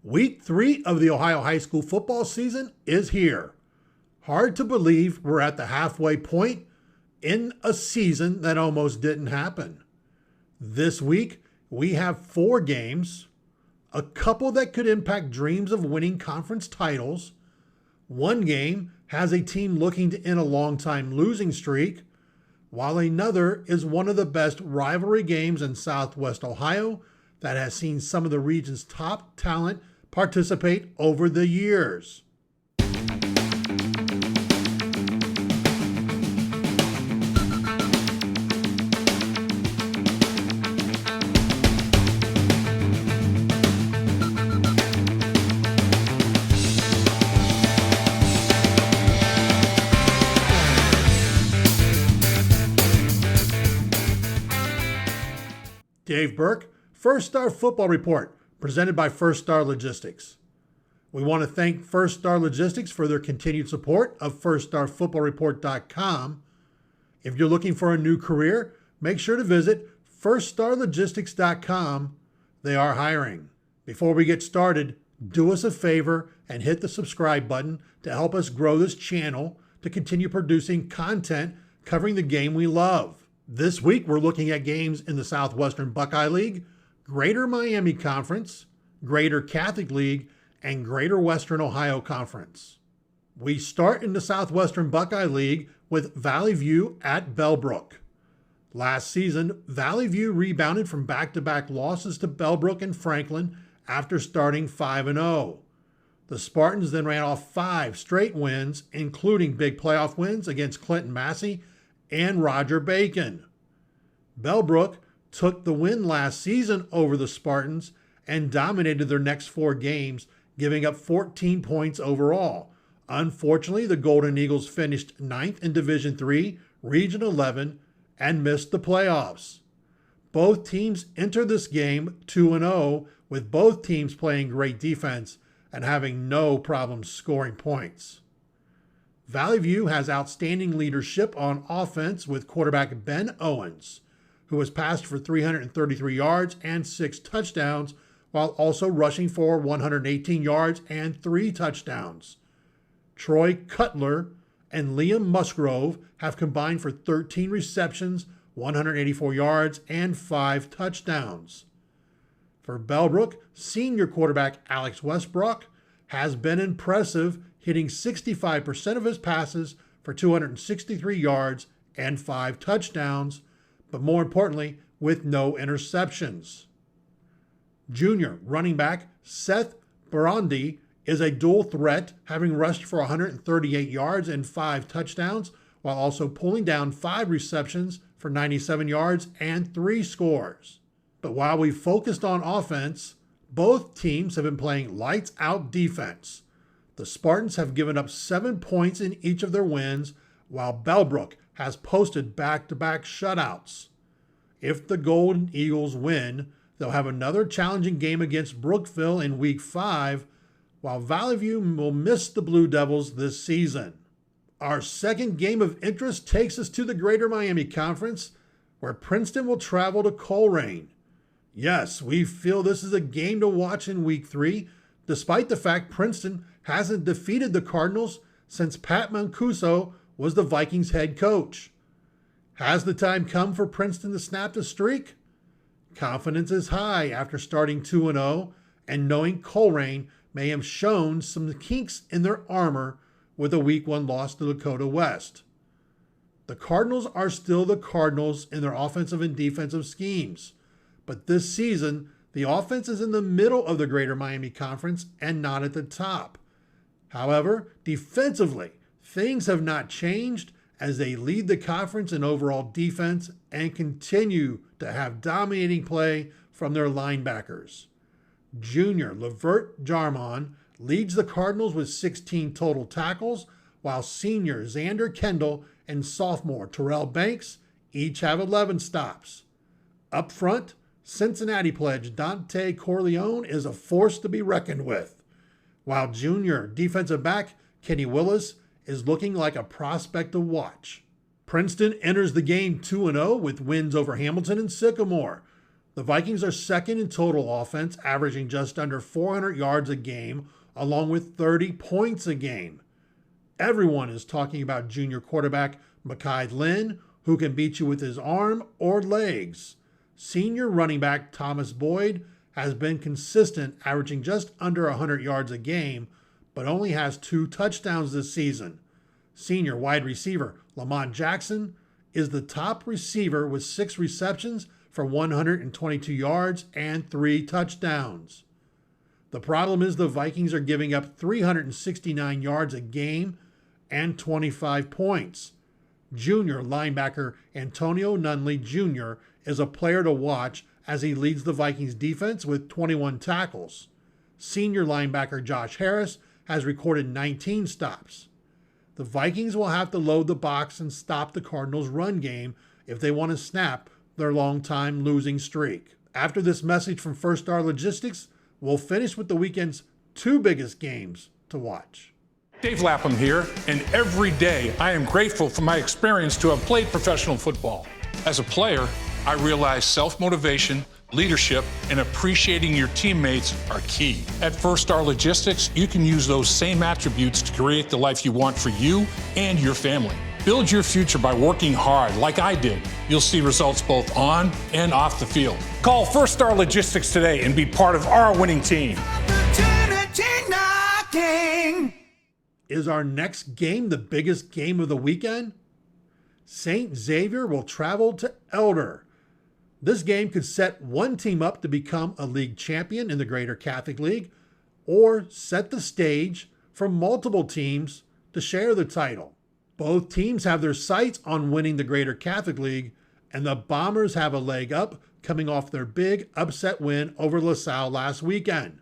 Week 3 of the Ohio high school football season is here. Hard to believe we're at the halfway point in a season that almost didn't happen. This week, we have 4 games, a couple that could impact dreams of winning conference titles. One game has a team looking to end a long-time losing streak, while another is one of the best rivalry games in Southwest Ohio that has seen some of the region's top talent participate over the years. Dave Burke, First Star Football Report, presented by First Star Logistics. We want to thank First Star Logistics for their continued support of FirstStarFootballReport.com. If you're looking for a new career, make sure to visit FirstStarLogistics.com. They are hiring. Before we get started, do us a favor and hit the subscribe button to help us grow this channel to continue producing content covering the game we love. This week, we're looking at games in the Southwestern Buckeye League, Greater Miami Conference, Greater Catholic League, and Greater Western Ohio Conference. We start in the Southwestern Buckeye League with Valley View at Bellbrook. Last season, Valley View rebounded from back-to-back losses to Bellbrook and Franklin after starting 5-0. The Spartans then ran off 5 straight wins, including big playoff wins against Clinton Massey and Roger Bacon. Bellbrook took the win last season over the Spartans and dominated their next 4 games, giving up 14 points overall. Unfortunately, the Golden Eagles finished 9th in Division III, Region 11, and missed the playoffs. Both teams entered this game 2-0, with both teams playing great defense and having no problem scoring points. Valley View has outstanding leadership on offense with quarterback Ben Owens, who has passed for 333 yards and 6 touchdowns, while also rushing for 118 yards and 3 touchdowns. Troy Cutler and Liam Musgrove have combined for 13 receptions, 184 yards, and 5 touchdowns. For Bellbrook, senior quarterback Alex Westbrook has been impressive, hitting 65% of his passes for 263 yards and 5 touchdowns, but more importantly, with no interceptions. Junior running back Seth Barandi is a dual threat, having rushed for 138 yards and 5 touchdowns, while also pulling down 5 receptions for 97 yards and 3 scores. But while we focused on offense, both teams have been playing lights-out defense. The Spartans have given up 7 points in each of their wins, while Bellbrook has posted back-to-back shutouts. If the Golden Eagles win, they'll have another challenging game against Brookville in Week 5, while Valley View will miss the Blue Devils this season. Our second game of interest takes us to the Greater Miami Conference, where Princeton will travel to Colerain. Yes, we feel this is a game to watch in Week 3, despite the fact Princeton hasn't defeated the Cardinals since Pat Mancuso was the Vikings head coach. Has the time come for Princeton to snap the streak? Confidence is high after starting 2-0 and knowing Colerain may have shown some kinks in their armor with a Week 1 loss to Dakota West. The Cardinals are still the Cardinals in their offensive and defensive schemes, but this season, the offense is in the middle of the Greater Miami Conference and not at the top. However, defensively, things have not changed as they lead the conference in overall defense and continue to have dominating play from their linebackers. Junior Levert Jarmon leads the Cardinals with 16 total tackles, while senior Xander Kendall and sophomore Terrell Banks each have 11 stops. Up front, Cincinnati pledge Dante Corleone is a force to be reckoned with, while junior defensive back Kenny Willis is looking like a prospect to watch. Princeton enters the game 2-0 with wins over Hamilton and Sycamore. The Vikings are second in total offense, averaging just under 400 yards a game, along with 30 points a game. Everyone is talking about junior quarterback Buckeye Lynn, who can beat you with his arm or legs. Senior running back Thomas Boyd has been consistent, averaging just under 100 yards a game, but only has 2 touchdowns this season. Senior wide receiver Lamont Jackson is the top receiver with 6 receptions for 122 yards and 3 touchdowns. The problem is the Vikings are giving up 369 yards a game and 25 points. Junior linebacker Antonio Nunley Jr. is a player to watch as he leads the Vikings defense with 21 tackles. Senior linebacker Josh Harris has recorded 19 stops. The Vikings will have to load the box and stop the Cardinals' run game if they want to snap their long-time losing streak. After this message from First Star Logistics, we'll finish with the weekend's 2 biggest games to watch. Dave Lapham here, and every day I am grateful for my experience to have played professional football. As a player, I realize self-motivation, leadership, and appreciating your teammates are key. At First Star Logistics, you can use those same attributes to create the life you want for you and your family. Build your future by working hard like I did. You'll see results both on and off the field. Call First Star Logistics today and be part of our winning team. Is our next game the biggest game of the weekend? St Xavier will travel to Elder. This game could set one team up to become a league champion in the Greater Catholic League, or set the stage for multiple teams to share the title. Both teams have their sights on winning the Greater Catholic League, and the Bombers have a leg up coming off their big upset win over LaSalle last weekend.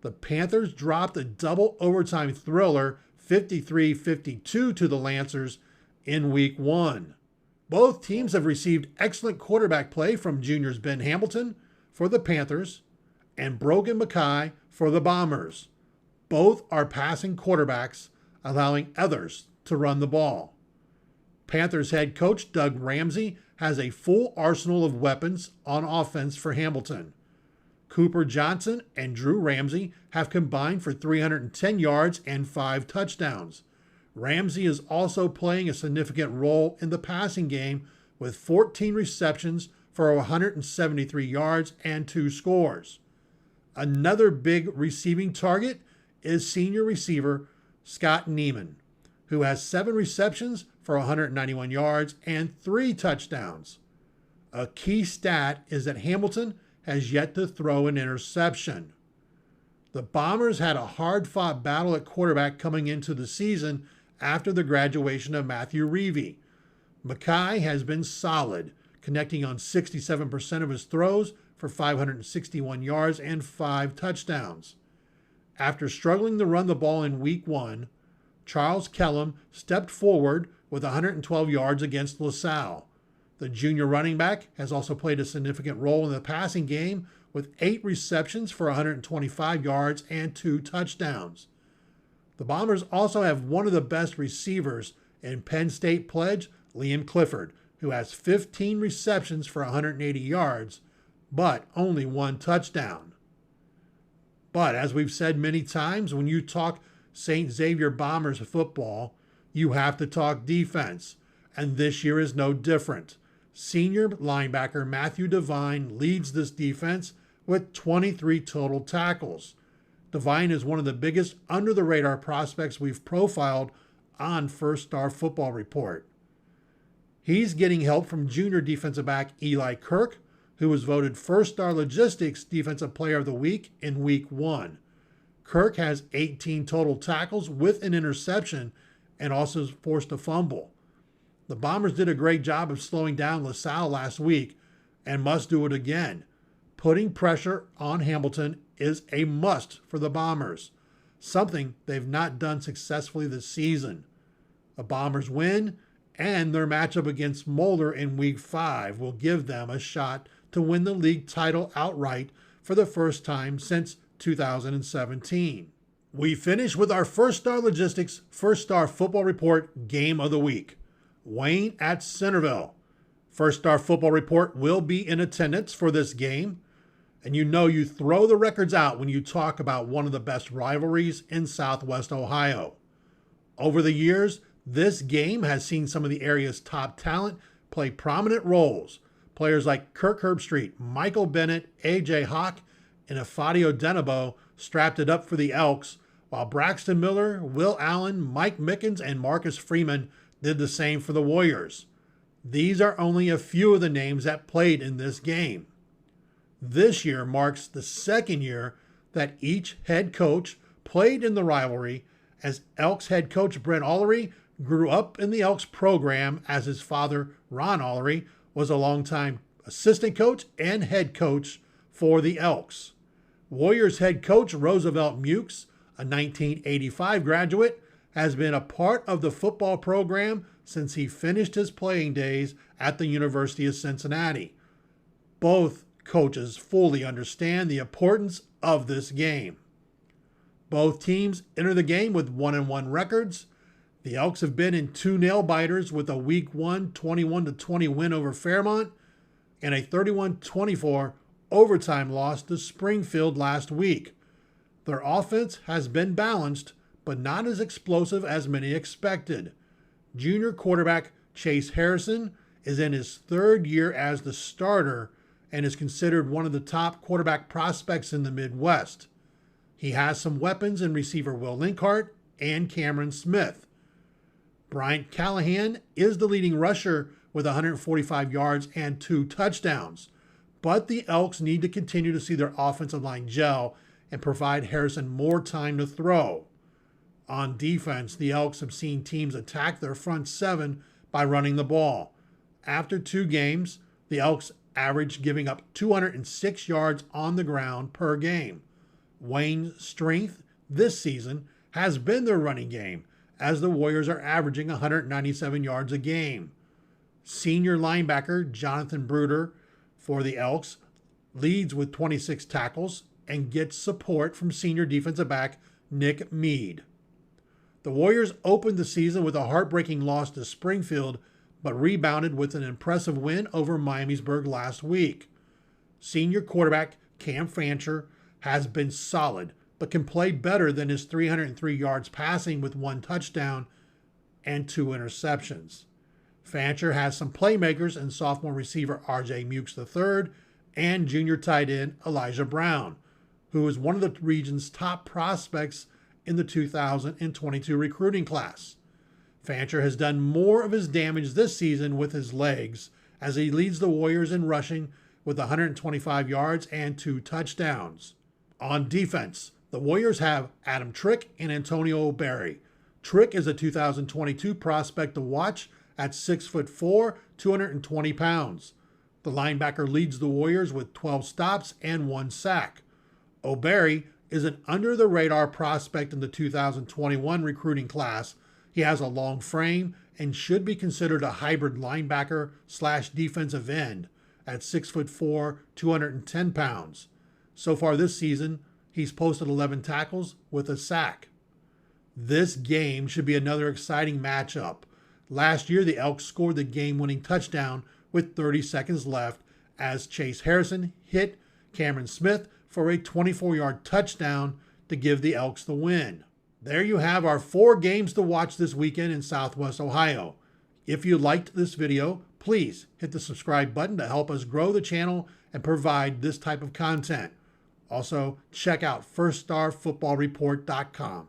The Panthers dropped a double overtime thriller 53-52 to the Lancers in week 1. Both teams have received excellent quarterback play from juniors Ben Hamilton for the Panthers and Brogan Mackay for the Bombers. Both are passing quarterbacks, allowing others to run the ball. Panthers head coach Doug Ramsey has a full arsenal of weapons on offense for Hamilton. Cooper Johnson and Drew Ramsey have combined for 310 yards and 5 touchdowns. Ramsey is also playing a significant role in the passing game with 14 receptions for 173 yards and 2 scores. Another big receiving target is senior receiver Scott Neiman, who has 7 receptions for 191 yards and 3 touchdowns. A key stat is that Hamilton has yet to throw an interception. The Bombers had a hard-fought battle at quarterback coming into the season after the graduation of Matthew Reevy. Mackay has been solid, connecting on 67% of his throws for 561 yards and 5 touchdowns. After struggling to run the ball in week 1, Charles Kellum stepped forward with 112 yards against LaSalle. The junior running back has also played a significant role in the passing game with 8 receptions for 125 yards and 2 touchdowns. The Bombers also have one of the best receivers in Penn State pledge, Liam Clifford, who has 15 receptions for 180 yards, but only 1 touchdown. But as we've said many times, when you talk St. Xavier Bombers football, you have to talk defense, and this year is no different. Senior linebacker Matthew Devine leads this defense with 23 total tackles. Devine is one of the biggest under-the-radar prospects we've profiled on First Star Football Report. He's getting help from junior defensive back Eli Kirk, who was voted First Star Logistics Defensive Player of the Week in Week 1. Kirk has 18 total tackles with an interception and also forced a fumble. The Bombers did a great job of slowing down LaSalle last week and must do it again. Putting pressure on Hamilton is a must for the Bombers, something they've not done successfully this season. A Bombers win and their matchup against Mulder in Week 5 will give them a shot to win the league title outright for the first time since 2017. We finish with our First Star Logistics First Star Football Report Game of the Week. Wayne at Centerville. First Star Football Report will be in attendance for this game. And you know you throw the records out when you talk about one of the best rivalries in Southwest Ohio. Over the years, this game has seen some of the area's top talent play prominent roles. Players like Kirk Herbstreit, Michael Bennett, A.J. Hawk, and Afadio Denabo strapped it up for the Elks, while Braxton Miller, Will Allen, Mike Mickens, and Marcus Freeman did the same for the Warriors. These are only a few of the names that played in this game. This year marks the second year that each head coach played in the rivalry, as Elks head coach Brent Allery grew up in the Elks program, as his father, Ron Allery, was a longtime assistant coach and head coach for the Elks. Warriors head coach Roosevelt Mukes, a 1985 graduate, has been a part of the football program since he finished his playing days at the University of Cincinnati. Both coaches fully understand the importance of this game. Both teams enter the game with 1-1 records. The Elks have been in 2 nail-biters with a Week 1 21-20 win over Fairmont and a 31-24 overtime loss to Springfield last week. Their offense has been balanced, but not as explosive as many expected. Junior quarterback Chase Harrison is in his 3rd year as the starter and is considered one of the top quarterback prospects in the Midwest. He has some weapons in receiver Will Linkhart and Cameron Smith. Bryant Callahan is the leading rusher with 145 yards and 2 touchdowns, but the Elks need to continue to see their offensive line gel and provide Harrison more time to throw. On defense, the Elks have seen teams attack their front 7 by running the ball. After 2 games, the Elks averaged giving up 206 yards on the ground per game. Wayne's strength this season has been their running game, as the Warriors are averaging 197 yards a game. Senior linebacker Jonathan Bruder for the Elks leads with 26 tackles and gets support from senior defensive back Nick Mead. The Warriors opened the season with a heartbreaking loss to Springfield, but rebounded with an impressive win over Miamisburg last week. Senior quarterback Cam Fancher has been solid, but can play better than his 303 yards passing with 1 touchdown and 2 interceptions. Fancher has some playmakers in sophomore receiver R.J. Mukes III and junior tight end Elijah Brown, who is one of the region's top prospects in the 2022 recruiting class. Fancher has done more of his damage this season with his legs, as he leads the Warriors in rushing with 125 yards and 2 touchdowns. On defense, the Warriors have Adam Trick and Antonio Berry. Trick is a 2022 prospect to watch at 6'4", 220 pounds. The linebacker leads the Warriors with 12 stops and 1 sack. O'Berry is an under-the-radar prospect in the 2021 recruiting class. He has a long frame and should be considered a hybrid linebacker/defensive end at 6'4", 210 pounds. So far this season, he's posted 11 tackles with a sack. This game should be another exciting matchup. Last year, the Elks scored the game-winning touchdown with 30 seconds left as Chase Harrison hit Cameron Smith for a 24-yard touchdown to give the Elks the win. There you have our 4 games to watch this weekend in Southwest Ohio. If you liked this video, please hit the subscribe button to help us grow the channel and provide this type of content. Also, check out firststarfootballreport.com.